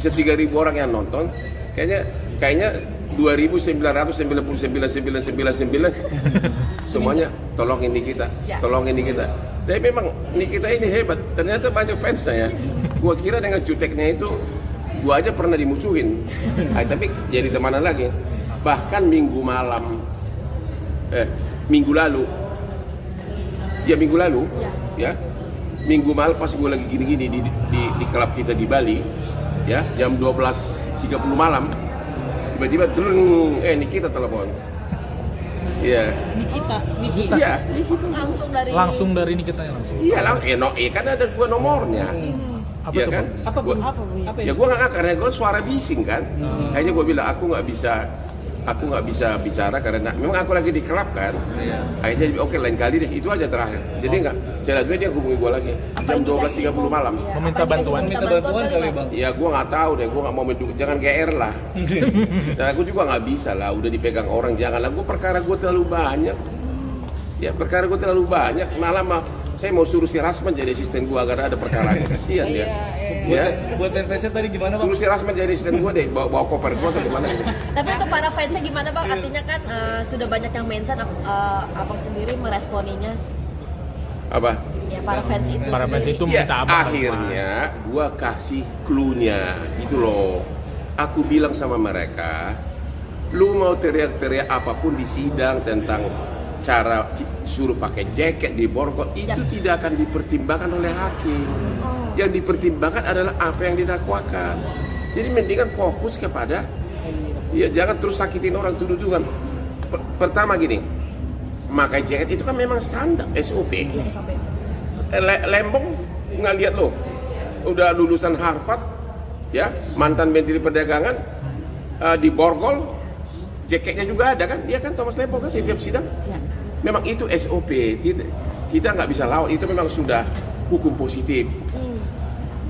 bisa 3.000 orang yang nonton, kayaknya 2.999.999 semuanya tolongin Nikita, tolongin Nikita. Tapi memang Nikita ini hebat, ternyata banyak fansnya ya. Gua kira dengan juteknya itu, gua aja pernah dimusuhin, tapi jadi temanan lagi. Bahkan minggu lalu, ya, minggu malam pas gue lagi gini-gini di klub kita di Bali, ya, jam 12.30 malam, tiba-tiba Nikita telepon. Iya. Nikita. Iya, Nikita Langsung dari Nikita ya langsung. Iya, kan ada gua nomornya. Apa Iya tuh, kan? Apa Bu? Ya gue nggak, karena gue suara bising kan. Kayaknya gue bilang aku nggak bisa bicara karena memang aku lagi di klub kan. Akhirnya oke, lain kali deh, itu aja terakhir. Jadi nggak, selanjutnya dia hubungi gue lagi jam 12.30 malam. Meminta bantuan kali Bang. Ya gue nggak tahu deh, gue nggak mau jangan GR lah. Dan aku juga nggak bisa lah, udah dipegang orang, janganlah. Gue perkara gue terlalu banyak. Ya perkara gue terlalu banyak, malah saya mau suruh si Rasman jadi asisten gue agar ada perkaranya, kasihan dia. Ya. Buat fansnya tadi gimana Bang? Suruh si Rasman jadi asisten gue deh, bawa koper gue atau gimana gitu. Tapi untuk para fansnya gimana Bang? Artinya kan sudah banyak yang mention, Abang sendiri meresponinya. Apa? Ya para fans itu. Para fans itu Ya, minta apa? akhirnya gue kasih clue-nya gitu loh. Aku bilang sama mereka, lu mau teriak-teriak apapun di sidang tentang cara suruh pakai jaket di borgol, itu tidak akan dipertimbangkan oleh hakim. Yang dipertimbangkan adalah apa yang didakwakan. Jadi mendingan fokus kepada, ya jangan terus sakitin orang, tuduh-tuduhan. Pertama gini, pakai jaket itu kan memang standar SOP. Lembong nggak lihat lo, udah lulusan Harvard, ya, mantan Menteri Perdagangan, di borgol, jaketnya juga ada kan, dia kan Thomas Lembong kan setiap sidang. Memang itu SOP, kita nggak bisa lawan, itu memang sudah hukum positif.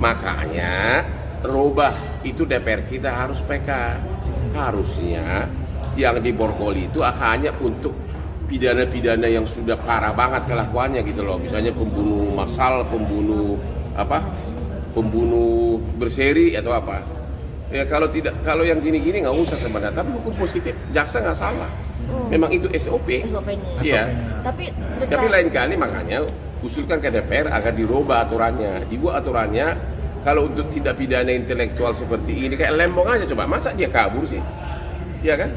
Makanya rubah itu DPR kita harus PK. Harusnya yang diborgol itu hanya untuk pidana-pidana yang sudah parah banget kelakuannya gitu loh. Misalnya pembunuh massal, pembunuh berseri atau apa. Ya kalau yang gini-gini nggak usah sebenarnya. Tapi hukum positif, jaksa nggak salah. Memang itu SOP-nya. Iya. Tapi lain kali makanya usulkan ke DPR agar dirubah aturannya. Dibuat aturannya kalau untuk tindak pidana intelektual seperti ini, kayak Lembong aja coba, masa dia kabur sih? Iya kan?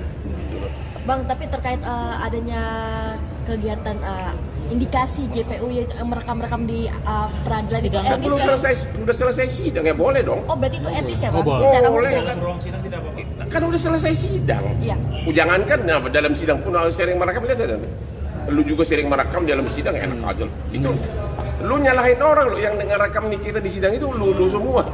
Bang, tapi terkait adanya kegiatan indikasi JPU yang merekam-rekam di peradilan itu etis nggak sih? Udah selesai sidang ya boleh dong. Oh berarti itu etis ya Bang? Boleh. Secara Boleh hukum. kan? Ruang sidang tidak apa? Kan udah selesai sidang. Iya. Jangankan dalam sidang pun sering merekam, lihat aja. Lu juga sering merekam dalam sidang, enak aja. Itu lu nyalahin orang lu yang ngerekam Nikita di sidang itu lu semua.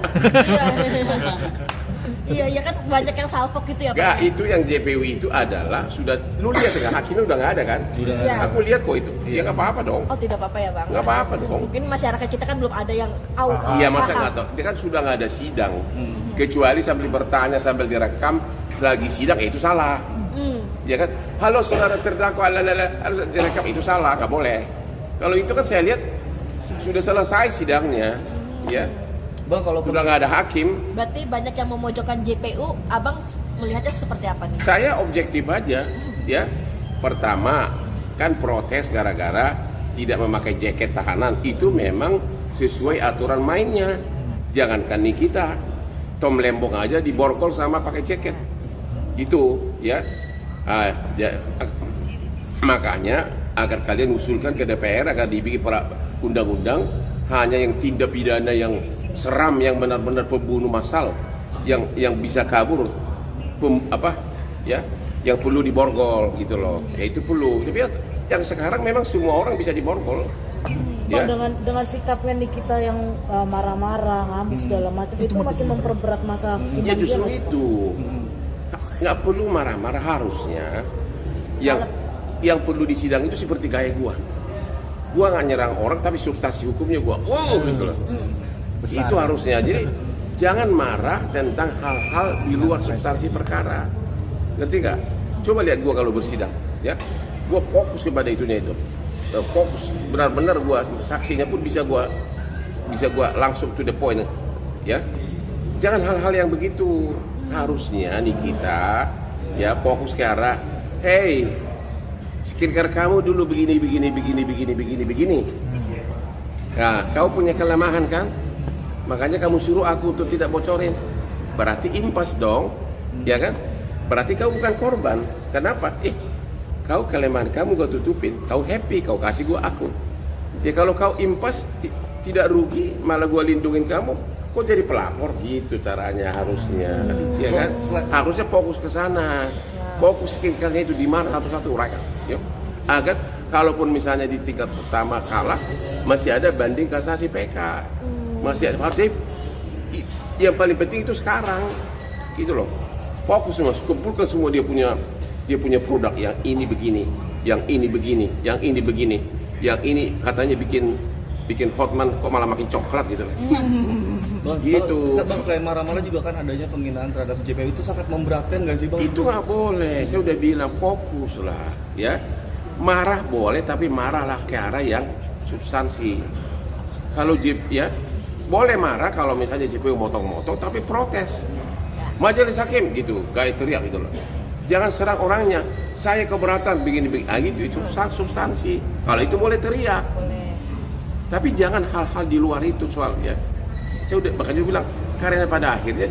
Iya kan banyak yang salfok gitu ya Pak. Enggak, itu yang JPU itu adalah sudah lu lihat kan, hakimnya udah nggak ada kan? Iya. Aku lihat kok itu. Ya nggak apa-apa dong. Oh tidak apa-apa ya Bang? Nggak apa-apa dong. Mungkin masyarakat kita kan belum ada yang Iya, masa nggak tahu? Dia kan sudah nggak ada sidang. Kecuali sambil bertanya sambil direkam lagi sidang, itu salah. Ya kan? Halo saudara terdakwa, harus direkam, itu salah, nggak boleh. Kalau itu kan saya lihat sudah selesai sidangnya, ya. Bang, kalau Sudah nggak ada hakim. Berarti banyak yang memojokkan JPU, Abang melihatnya seperti apa nih? Saya objektif aja, ya. Pertama, kan protes gara-gara tidak memakai jaket tahanan. Itu memang sesuai aturan mainnya. Jangankan Nikita, Tom Lembong aja diborgol sama pakai jaket. Itu, ya. Makanya agar kalian usulkan ke DPR agar dibikin undang-undang hanya yang tindak pidana yang seram, yang benar-benar pembunuh massal, yang bisa kabur, yang perlu diborgol gitu loh. Ya itu perlu. Tapi yang sekarang memang semua orang bisa diborgol. Bang, dengan sikapnya Nikita yang marah-marah, ngamuk segala macam itu makin memperberat masa hukuman Ya justru dia, itu nggak perlu marah-marah, harusnya yang perlu di sidang itu seperti gaya gua nggak nyerang orang tapi substansi hukumnya gua gitu loh. Itu harusnya. Jadi jangan marah tentang hal-hal di luar substansi perkara, ngerti gak? Coba lihat gua kalau bersidang, ya gua fokus kepada itunya itu, fokus benar-benar. Gua saksinya pun bisa gua langsung to the point, ya. Jangan hal-hal yang begitu. Harusnya nih kita ya fokus ke arah, hey, skincare kamu dulu begini. Nah, kau punya kelemahan kan? Makanya kamu suruh aku untuk tidak bocorin. Berarti impas dong, ya kan? Berarti kau bukan korban. Kenapa? Kau kelemahan kamu gua tutupin. Kau happy, kau kasih gua aku. Ya kalau kau impas tidak rugi, malah gua lindungin kamu. Kok jadi pelapor gitu caranya harusnya, ya kan? Harusnya fokus ke sana, fokus skincare-nya itu di mana satu-satu rakyat, yuk. Agar kalaupun misalnya di tingkat pertama kalah, masih ada banding kasasi PK, masih ada. Harusnya yang paling penting itu sekarang, gitu loh. Fokus semua, kumpulkan semua dia punya produk yang ini begini, yang ini begini, yang ini begini, yang ini katanya bikin Hotman kok malah makin coklat gitu. Gitu. Bang, selain marah-marah juga kan adanya penghinaan terhadap JPU itu sangat memberatkan nggak sih Bang? Itu nggak boleh. Saya udah bilang fokus lah, ya. Marah boleh, tapi marahlah ke arah yang substansi. Kalau ya boleh marah kalau misalnya JPU motong-motong, tapi protes. Majelis hakim gitu, gaya teriak gitu loh. Jangan serang orangnya. Saya keberatan begini. Gitu itu substansi. Kalau itu boleh teriak. Tapi jangan hal-hal di luar itu soalnya. Saya udah makanya bilang karena pada akhirnya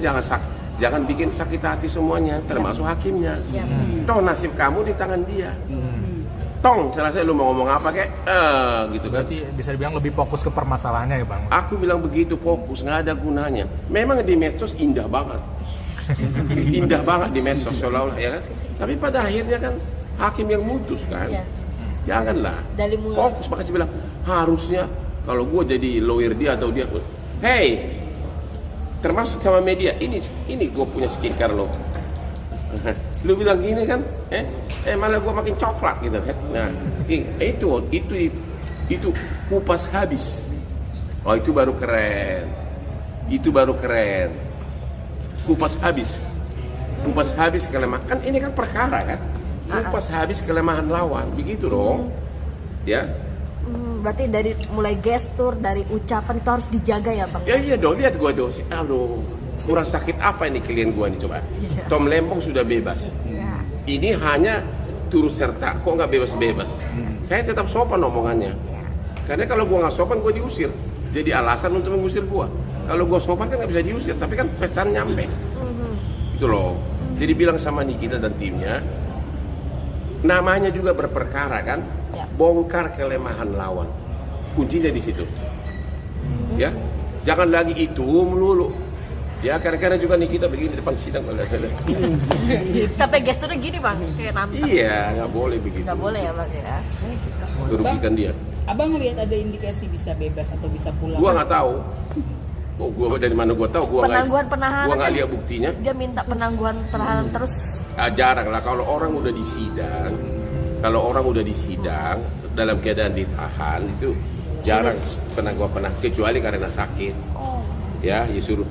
jangan bikin sakit hati semuanya, termasuk hakimnya. Toh nasib kamu di tangan dia. Tong, selesai lu mau ngomong apa kek? Gitu kan. Berarti bisa dibilang lebih fokus ke permasalahannya ya Bang? Aku bilang begitu, fokus, nggak ada gunanya. Memang di medsos indah banget. Indah banget di medsos seolah-olah, ya kan. Tapi pada akhirnya kan hakim yang mutus kan. Janganlah. Fokus, makanya saya bilang harusnya kalau gue jadi lawyer dia atau dia, hey, termasuk sama media, ini gue punya skincare lo. Lu bilang gini kan, malah gue makin coklat gitu. Nah, itu kupas habis. Oh itu baru keren. Kupas habis kelemahan. Kan ini kan perkara kan. Kupas habis kelemahan lawan, begitu dong. Ya. Berarti dari mulai gestur, dari ucapan itu harus dijaga ya Bang? Ya iya dong, lihat gua tuh. Aduh, kurang sakit apa ini klien gua nih coba. Tom Lembong sudah bebas. Ini hanya turut serta, kok nggak bebas-bebas. Saya tetap sopan omongannya. Karena kalau gua nggak sopan gua diusir. Jadi alasan untuk mengusir gua. Kalau gua sopan kan nggak bisa diusir, tapi kan pesan nyampe. Itu loh. Jadi bilang sama Nikita dan timnya, namanya juga berperkara kan, bongkar kelemahan lawan, kuncinya di situ, ya. Jangan lagi itu melulu, ya. Kadang-kadang juga nih kita begini depan sidang, sampai gesturnya gini Bang, kayak nantang. Iya, nggak boleh begitu. Nggak boleh ya Bang ya. Merugikan dia. Abang ngelihat ada indikasi bisa bebas atau bisa pulang? Gua nggak tahu. Oh, gua dari mana gua tahu? Penangguhan penahanan. Gua nggak kan lihat buktinya. Dia minta penangguhan penahanan terus. Jarang lah kalau orang udah disidang. Kalau orang udah disidang dalam keadaan ditahan itu jarang penangguhan penahanan, kecuali karena sakit. Ya, disuruh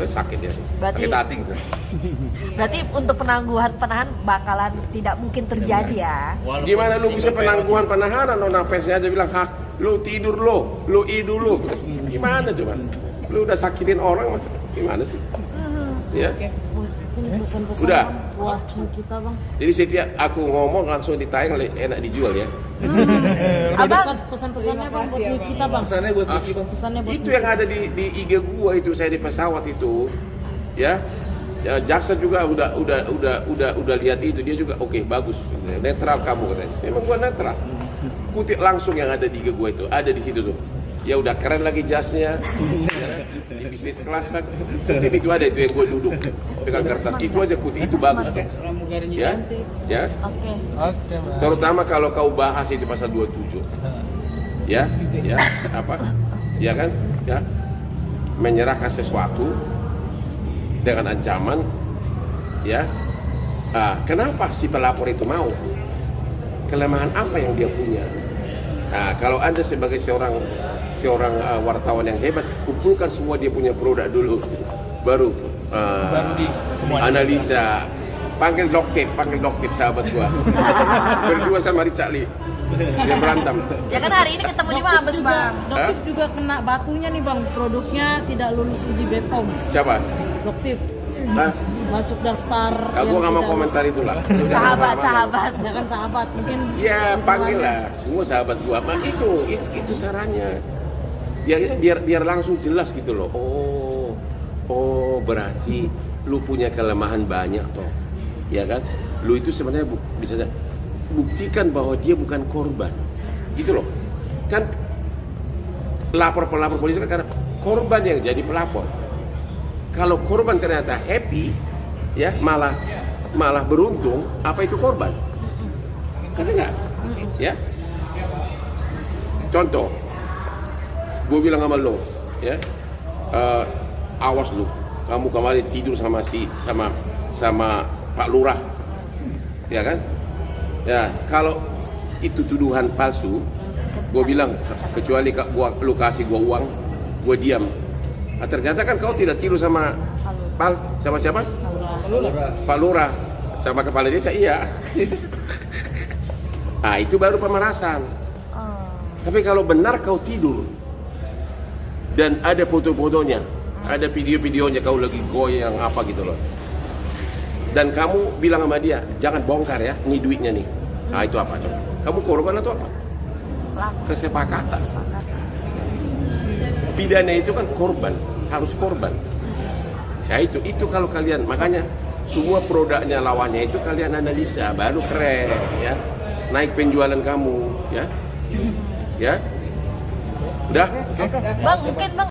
sakit ya. Berarti, sakit hati gitu. Berarti untuk penangguhan penahanan bakalan tidak mungkin terjadi ya. Gimana lu bisa penangguhan penahanan? Nafasnya aja bilang hak, lu tidur lu idu lu. Gimana coba? Lu udah sakitin orang, gimana sih? Ya. Ini pesan-pesan Udah. buat kita Bang. Jadi setiap aku ngomong langsung ditayang, enak dijual ya. Abang, Pesan-pesannya Bang buat kita Bang. Pesannya buat Vicky Bang. Pesannya buat Itu yang ada di IG gua itu, saya di pesawat itu, ya. Ya, jaksa juga udah lihat itu, dia juga oke, bagus, netral kamu katanya. Memang gua netral. Kutip langsung yang ada di IG gua itu, ada di situ tuh. Ya udah keren lagi jasnya, ya, di bisnis kelas kan. Kutip itu ada, itu yang gua duduk pegang kertas itu aja, kutip itu bagus tuh. Pramugarinya Ya, cantik. ya. Oke. Bang. Terutama kalau kau bahas itu pasal 27. Ya, apa? Ya kan? Ya. Menyerahkan sesuatu dengan ancaman, ya. Kenapa si pelapor itu mau? Kelemahan apa yang dia punya? Nah, kalau Anda sebagai seorang wartawan yang hebat, kumpulkan semua dia punya produk dulu, baru analisa. Panggil dokter sahabat gua. Berdua sama Richard Lee. Dia berantem. Ya kan hari ini ketemu di Mabes bang. Doktif juga kena batunya nih bang, produknya tidak lulus uji BPOM. Siapa? Doktif Hah? masuk daftar. Aku yang nggak mau tidak komentar itulah. Sahabat, sahabat. lulus. Ya kan sahabat mungkin. Ya panggil lah, semua sahabat gua. Itu caranya. Biar langsung jelas gitu loh. Oh berarti lu punya kelemahan banyak toh, ya kan? Lu itu sebenarnya bisa buktikan bahwa dia bukan korban, gitu loh. Kan pelapor polisi kan karena korban yang jadi pelapor. Kalau korban ternyata happy, ya malah beruntung, apa itu korban? Ngerti nggak? Ya. Contoh, gue bilang sama lo, ya, awas lu, kamu kemarin tidur sama Pak Lurah, ya kan? Ya, kalau itu tuduhan palsu, gue bilang kecuali lu kasih gue uang, gue diam. Nah, ternyata kan kau tidak tidur sama siapa? Pak Lurah, sama kepala desa, iya. Nah, itu baru pemerasan. Tapi kalau benar kau tidur dan ada foto-fotonya, ada video-videonya kau lagi goyang apa gitu loh, dan kamu bilang sama dia jangan bongkar ya, ini duitnya nih. Nah itu apa coba? Kamu korban atau apa? Kesepakatan. Pidana itu kan korban, harus korban. Ya itu kalau kalian, makanya semua produknya lawannya itu kalian analisa, baru keren ya, naik penjualan kamu ya. Ya, udah. Bang, mungkin bang.